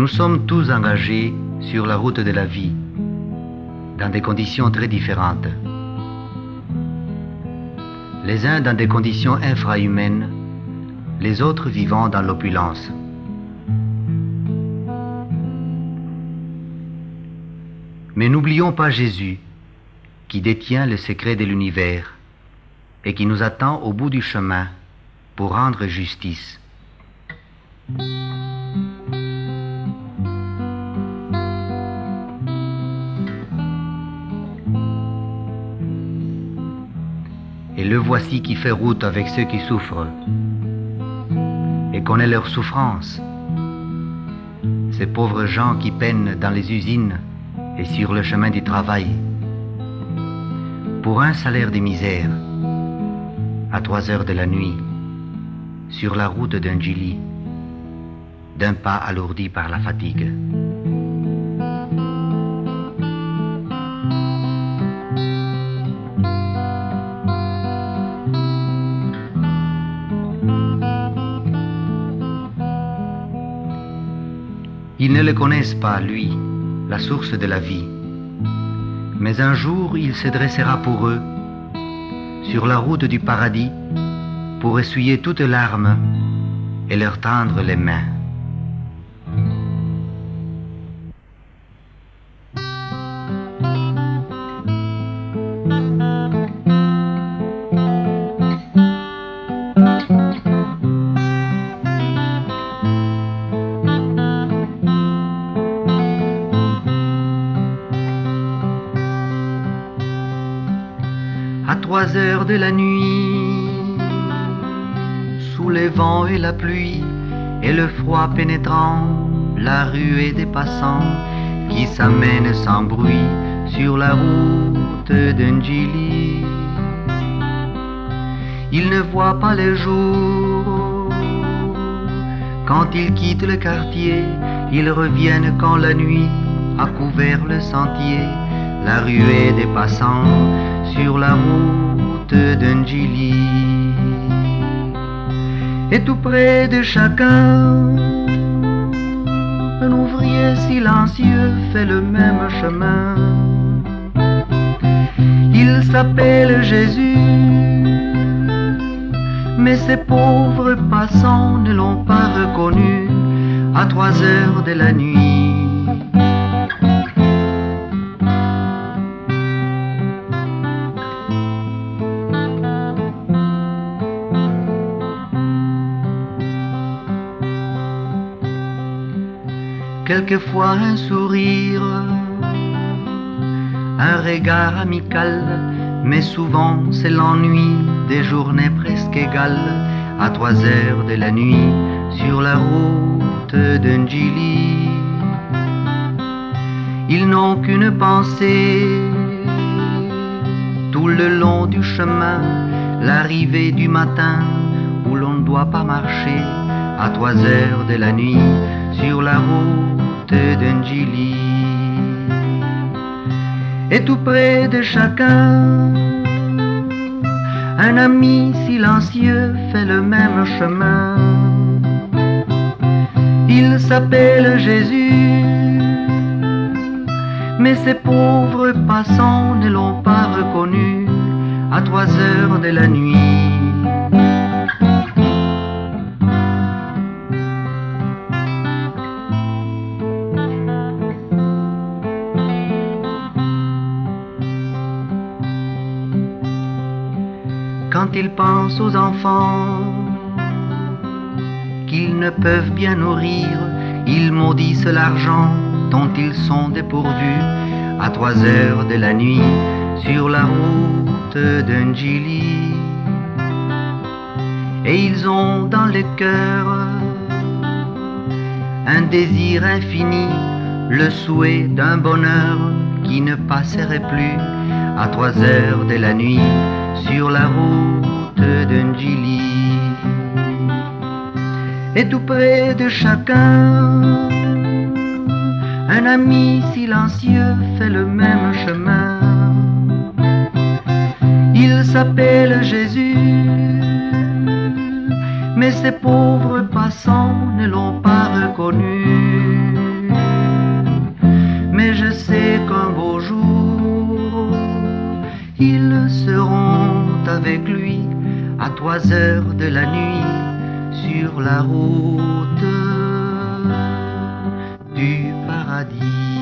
Nous sommes tous engagés sur la route de la vie, dans des conditions très différentes. Les uns dans des conditions infrahumaines, les autres vivant dans l'opulence. Mais n'oublions pas Jésus, qui détient le secret de l'univers et qui nous attend au bout du chemin pour rendre justice. Et le voici qui fait route avec ceux qui souffrent et connaît leurs souffrances. Ces pauvres gens qui peinent dans les usines et sur le chemin du travail, pour un salaire de misère, à 3 heures de la nuit, sur la route d'un Gili, d'un pas alourdi par la fatigue. Ils ne le connaissent pas, lui, la source de la vie. Mais un jour, il se dressera pour eux, sur la route du paradis, pour essuyer toutes larmes et leur tendre les mains. À 3 heures de la nuit, sous les vents et la pluie, et le froid pénétrant, la ruée des passants qui s'amènent sans bruit sur la route d'un Gili. Ils ne voient pas le jour. Quand ils quittent le quartier, ils reviennent quand la nuit a couvert le sentier, la ruée des passants sur la route d'un Gili. Et tout près de chacun, un ouvrier silencieux fait le même chemin. Il s'appelle Jésus, mais ces pauvres passants ne l'ont pas reconnu à 3 heures de la nuit. Quelquefois un sourire, un regard amical, mais souvent c'est l'ennui des journées presque égales, à 3 heures de la nuit, sur la route d'un Gili. Ils n'ont qu'une pensée, tout le long du chemin, l'arrivée du matin, où l'on ne doit pas marcher, à 3 heures de la nuit, sur la route d'un Gili. Et tout près de chacun, un ami silencieux fait le même chemin. Il s'appelle Jésus, mais ces pauvres passants ne l'ont pas reconnu à 3 heures de la nuit. Quand ils pensent aux enfants qu'ils ne peuvent bien nourrir, ils maudissent l'argent dont ils sont dépourvus à 3 heures de la nuit sur la route d'un Gili. Et ils ont dans le cœur un désir infini, le souhait d'un bonheur qui ne passerait plus à 3 heures de la nuit sur la route d'un Gili. Et tout près de chacun, un ami silencieux fait le même chemin. Il s'appelle Jésus, mais ces pauvres passants ne l'ont pas reconnu. 3 heures de la nuit sur la route du paradis.